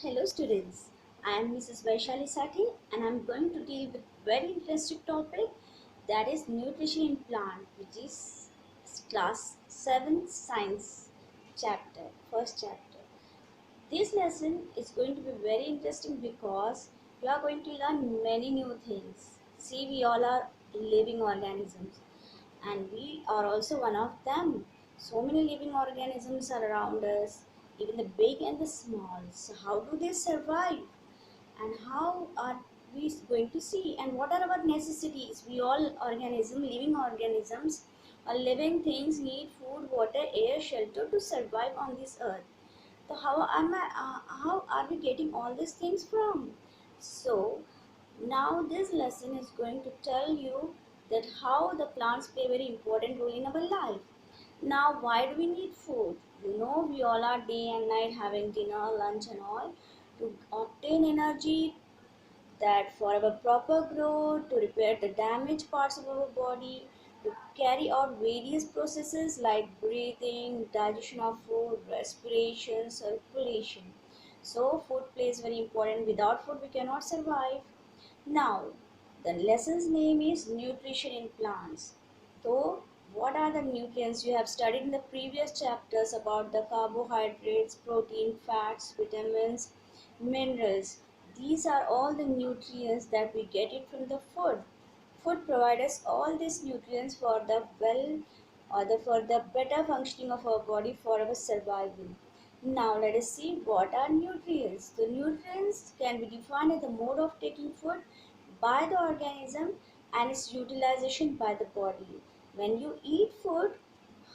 Hello students, I am Mrs. Vaishali Sati and I am going to deal with very interesting topic, that is nutrition in plant, which is class 7 science chapter, first chapter. This lesson is going to be very interesting because we are going to learn many new things. See, we all are living organisms and we are also one of them. So many living organisms are around us, even the big and the small. So how do they survive? And how are we going to see? And what are our necessities? We all living organisms, or living things need food, water, air, shelter to survive on this earth. So how are we getting all these things from? So now this lesson is going to tell you that how the plants play a very important role in our life. Now why do we need food? We all are day and night having dinner, lunch and all to obtain energy, that for our proper growth, to repair the damaged parts of our body, to carry out various processes like breathing, digestion of food, respiration, circulation. So food plays very important. Without food we cannot survive. Now, the lesson's name is nutrition in plants. So, what are the nutrients? You have studied in the previous chapters about the carbohydrates, protein, fats, vitamins, minerals. These are all the nutrients that we get it from the food. Food provides us all these nutrients for the for the better functioning of our body, for our survival. Now let us see what are nutrients. The nutrients can be defined as the mode of taking food by the organism and its utilization by the body. When you eat food,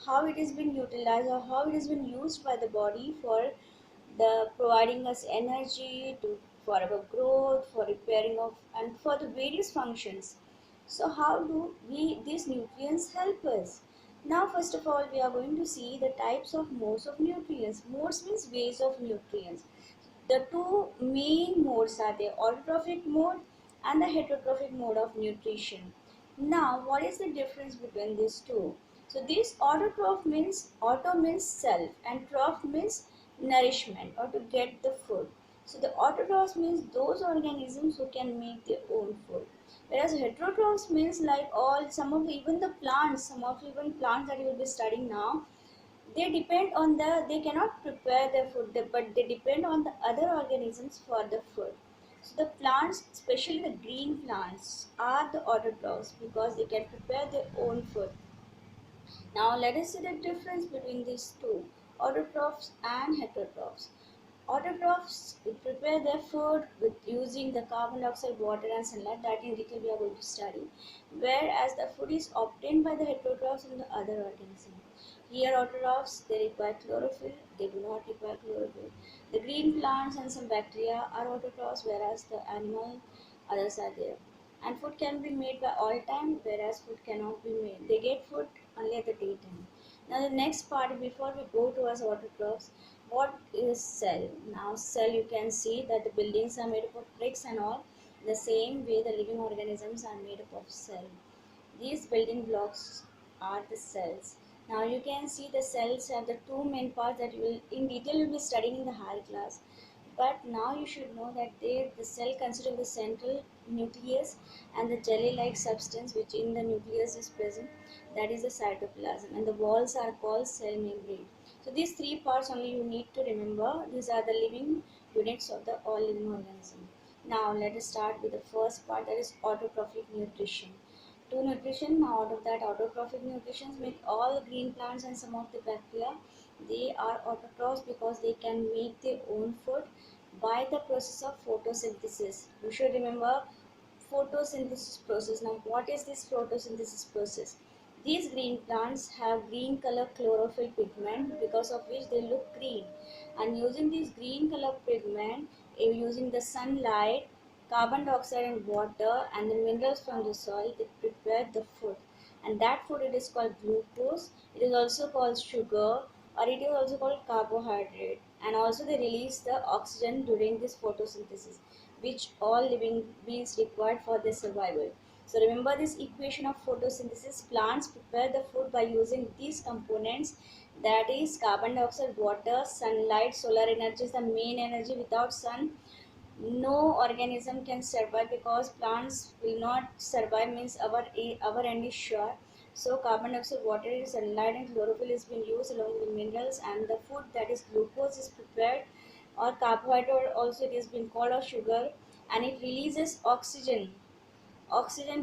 how it has been utilized or how it has been used by the body for the providing us energy to for our growth, for repairing of and for the various functions. So how do we these nutrients help us? Now first of all we are going to see the types of modes of nutrients. Modes means ways of nutrients. The two main modes are the autotrophic mode and the heterotrophic mode of nutrition. Now, what is the difference between these two? So, this autotroph means auto means self and troph means nourishment or to get the food. So, the autotrophs means those organisms who can make their own food. Whereas heterotrophs means like all some of even the plants, some of even plants that you will be studying now, they cannot prepare their food, but they depend on the other organisms for the food. So the plants, especially the green plants, are the autotrophs because they can prepare their own food. Now let us see the difference between these two, autotrophs and heterotrophs. Autotrophs prepare their food with using the carbon dioxide, water and sunlight, that in detail we are going to study, whereas the food is obtained by the heterotrophs and the other organisms. Here autotrophs, they require chlorophyll, they do not require chlorophyll. The green plants and some bacteria are autotrophs, whereas the animal others are there. And food can be made by all time, whereas food cannot be made. They get food only at the daytime. Now the next part, before we go towards autotrophs, what is cell? Now cell, you can see that the buildings are made up of bricks and all. The same way the living organisms are made up of cell. These building blocks are the cells. Now you can see the cells have the two main parts that you will in detail you will be studying in the higher class. But now you should know that the cell consists of the central nucleus and the jelly-like substance which in the nucleus is present, that is the cytoplasm, and the walls are called cell membrane. So these three parts only you need to remember. These are the living units of the all living organism. Now let us start with the first part, that is autotrophic nutrition. To nutrition, now out of that autotrophic nutrition make all green plants and some of the bacteria, they are autotrophs because they can make their own food by the process of photosynthesis. You should remember photosynthesis process. Now what is this photosynthesis process? These green plants have green color chlorophyll pigment because of which they look green, and using this green color pigment, using the sunlight, carbon dioxide and water and the minerals from the soil, they prepare the food, and that food it is called glucose, it is also called sugar, or it is also called carbohydrate, and also they release the oxygen during this photosynthesis, which all living beings require for their survival. So remember this equation of photosynthesis. Plants prepare the food by using these components That is carbon dioxide, water, sunlight, solar energy is the main energy. Without sun, no organism can survive, because plants will not survive, means our end is sure. So carbon dioxide, water, sunlight and chlorophyll is being used along with the minerals, and the food, that is glucose, is prepared, or carbohydrate also it is being called, or sugar, and it releases oxygen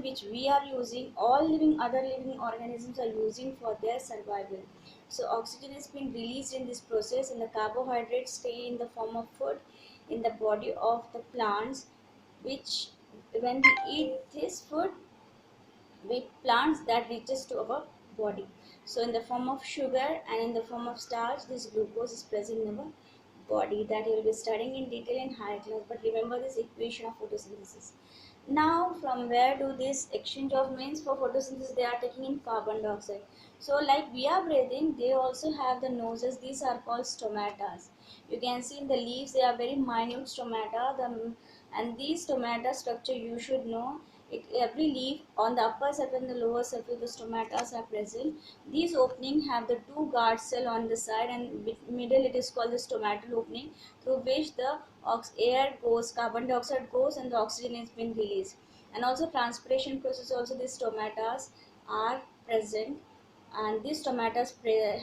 which we are using, all other living organisms are using for their survival. So oxygen is being released in this process, and the carbohydrates stay in the form of food in the body of the plants, which when we eat this food with plants, that reaches to our body. So in the form of sugar and in the form of starch, this glucose is present in our body, that you will be studying in detail in higher class. But remember this equation of photosynthesis. Now from where do this exchange of, means for photosynthesis they are taking in carbon dioxide. So like we are breathing, they also have the noses, these are called stomatas. You can see in the leaves they are very minute stomata, and these stomata structure you should know it. Every leaf, on the upper surface and the lower surface, the stomatas are present. These opening have the two guard cell on the side, and middle it is called the stomatal opening, through which the air goes, carbon dioxide goes, and the oxygen is being released. And also transpiration process also, these stomatas are present, and these stomatas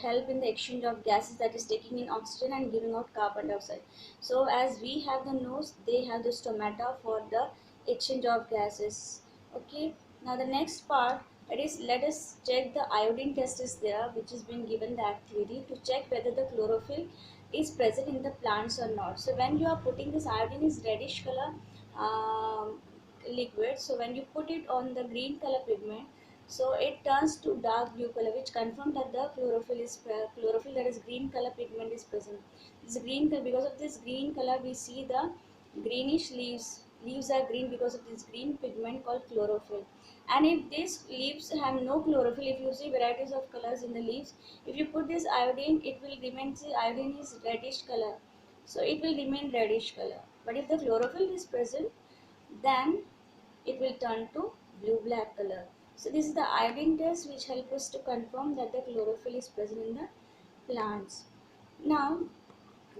help in the exchange of gases, that is taking in oxygen and giving out carbon dioxide. So as we have the nose, they have the stomata for the exchange of gases. Okay, now the next part, that is, let us check the iodine test is there, which has been given the activity to check whether the chlorophyll is present in the plants or not. So when you are putting this, iodine is reddish color liquid, so when you put it on the green color pigment, so it turns to dark blue color, which confirms that the chlorophyll, that is green color pigment, is present. This green color, because of this green color we see the greenish leaves are green because of this green pigment called chlorophyll. And if these leaves have no chlorophyll, if you see varieties of colors in the leaves, if you put this iodine, it will remain, see iodine is reddish color, so it will remain reddish color. But if the chlorophyll is present, then it will turn to blue black color. So this is the iodine test, which helps us to confirm that the chlorophyll is present in the plants. Now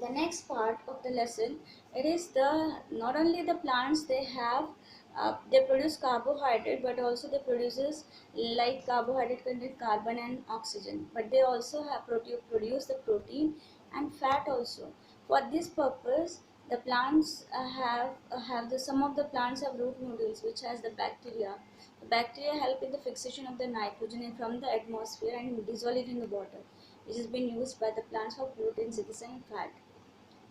the next part of the lesson, it is the, not only the plants they have, they produce carbohydrate, but also they produces, like carbohydrate contain carbon and oxygen, but they also have produce the protein and fat also. For this purpose, the plants have the, some of the plants have root nodules which has the bacteria. The bacteria help in the fixation of the nitrogen from the atmosphere and dissolve it in the water, which has been used by the plants for protein synthesis and fat.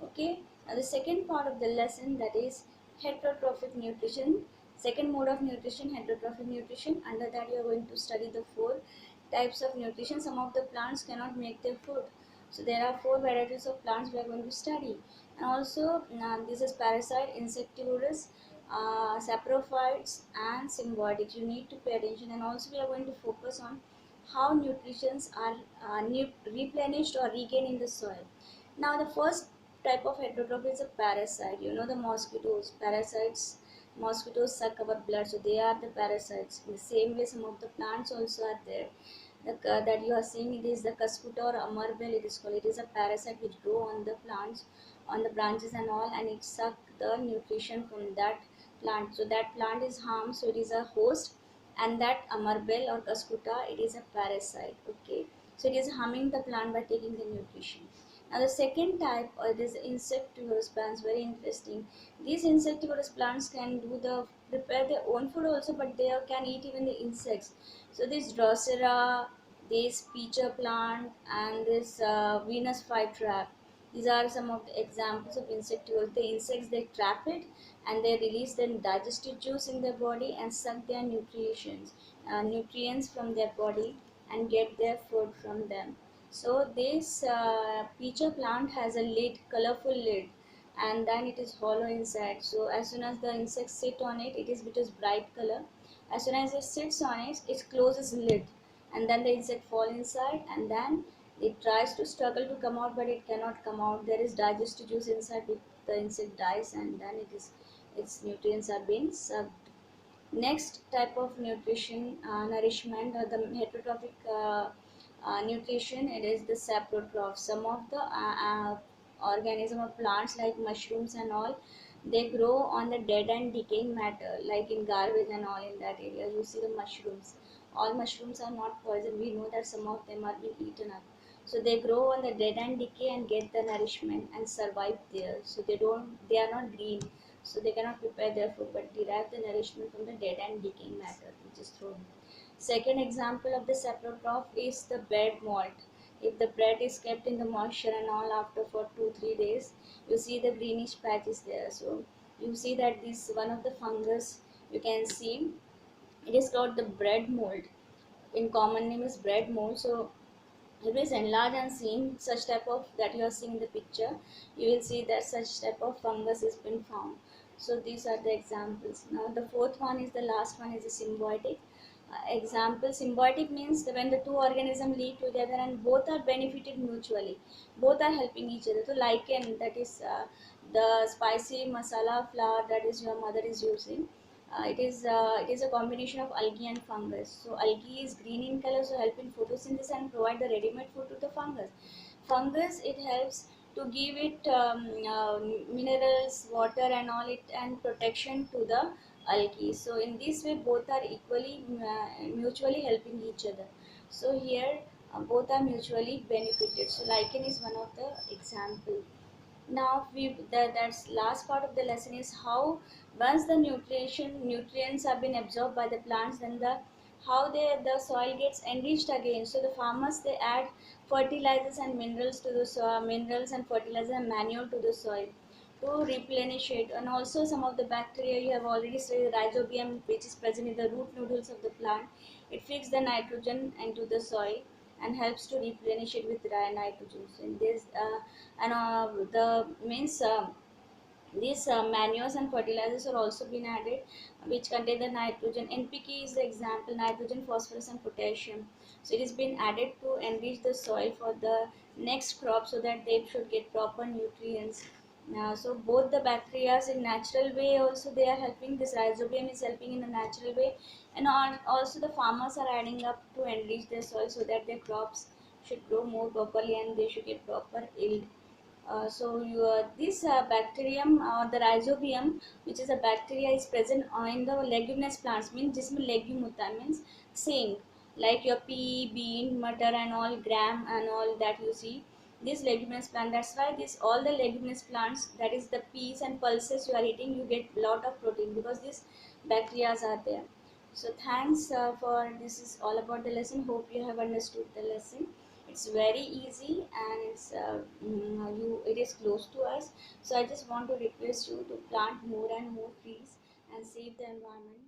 Okay, now the second part of the lesson, that is heterotrophic nutrition. Second mode of nutrition, heterotrophic nutrition. Under that you are going to study the four types of nutrition. Some of the plants cannot make their food, so there are four varieties of plants we are going to study. And also this is parasite, insectivorous, saprophytes and symbiotics. You need to pay attention, and also we are going to focus on how nutrients are replenished or regained in the soil. Now the first type of heterotroph is a parasite. You know the mosquitoes, parasites. Mosquitoes suck our blood, so they are the parasites. In the same way, some of the plants also are there. That you are seeing, it is the cuscuta or amarbel. It is called. It is a parasite which grow on the plants, on the branches and all, and it suck the nutrition from that plant. So that plant is harmed. So it is a host, and that amarbel or cuscuta, it is a parasite. Okay, so it is harming the plant by taking the nutrition. Now the second type is insectivorous plants. Very interesting. These insectivorous plants can do the prepare their own food also, but they can eat even the insects. So this Drosera, this peacher plant, and this Venus flytrap. These are some of the examples of insectivorous. The insects, they trap it and they release the digestive juice in their body and suck their nutrients from their body and get their food from them. So this peacher plant has a lid, colorful lid, and then it is hollow inside. So as soon as the insects sit on it, it is bright color. As soon as it sits on it, it closes lid, and then the insect fall inside, and then it tries to struggle to come out, but it cannot come out. There is digestive juice inside, which the insect dies, and then its nutrients are being sucked. Next type of nutrition, nourishment, or the heterotrophic Nutrition, it is the saprotroph. Some of the organism or plants like mushrooms and all, they grow on the dead and decaying matter, like in garbage and all. In that area you see the mushrooms. All mushrooms are not poison, we know that some of them are being eaten up. So they grow on the dead and decay and get the nourishment and survive there. So they are not green, so they cannot prepare their food but derive the nourishment from the dead and decaying matter which is thrown. Second example of the saprotroph is the bread mold. If the bread is kept in the moisture and all, after for 2-3 days, you see the greenish patches there. So you see that this one of the fungus, you can see it is called the bread mold. In common name is bread mold. So if it is enlarged and seen such type of that you are seeing in the picture, you will see that such type of fungus has been found. So these are the examples. Now the fourth one is the last one is the symbiotic. Example, symbiotic means when the two organisms live together and both are benefited mutually, both are helping each other. So lichen, that is the spicy masala flour that is your mother is using, it is a combination of algae and fungus. So algae is green in color, so help in photosynthesis and provide the ready-made food to the fungus. Fungus, it helps to give it minerals, water, and all it and protection to the algae. So in this way, both are equally mutually helping each other. So here both are mutually benefited. So lichen is one of the example. Now that's last part of the lesson is how once the nutrients have been absorbed by the plants, then the soil gets enriched again. So the farmers, they add fertilizers and minerals to the soil, minerals and fertilizer and manure to the soil to replenish it. And also some of the bacteria you have already studied, rhizobium, which is present in the root nodules of the plant, it fixes the nitrogen into the soil and helps to replenish it with nitrogen. So in this and the means these manures and fertilizers are also been added, which contain the nitrogen. NPK is the example, nitrogen, phosphorus, and potassium. So it is been added to enrich the soil for the next crop, so that they should get proper nutrients. So both the bacteria in natural way also they are helping. This rhizobium is helping in a natural way, and also the farmers are adding up to enrich their soil so that their crops should grow more properly and they should get proper yield. This bacterium or the rhizobium, which is a bacteria, is present in the leguminous plants. Means जिसमें legume होता है, means saying like your pea, bean, mutton and all, gram and all that you see. This leguminous plant. That's why this all the leguminous plants, that is the peas and pulses you are eating, you get lot of protein because these bacteria are there. So thanks for this is all about the lesson. Hope you have understood the lesson. It's very easy and it is close to us. So I just want to request you to plant more and more trees and save the environment.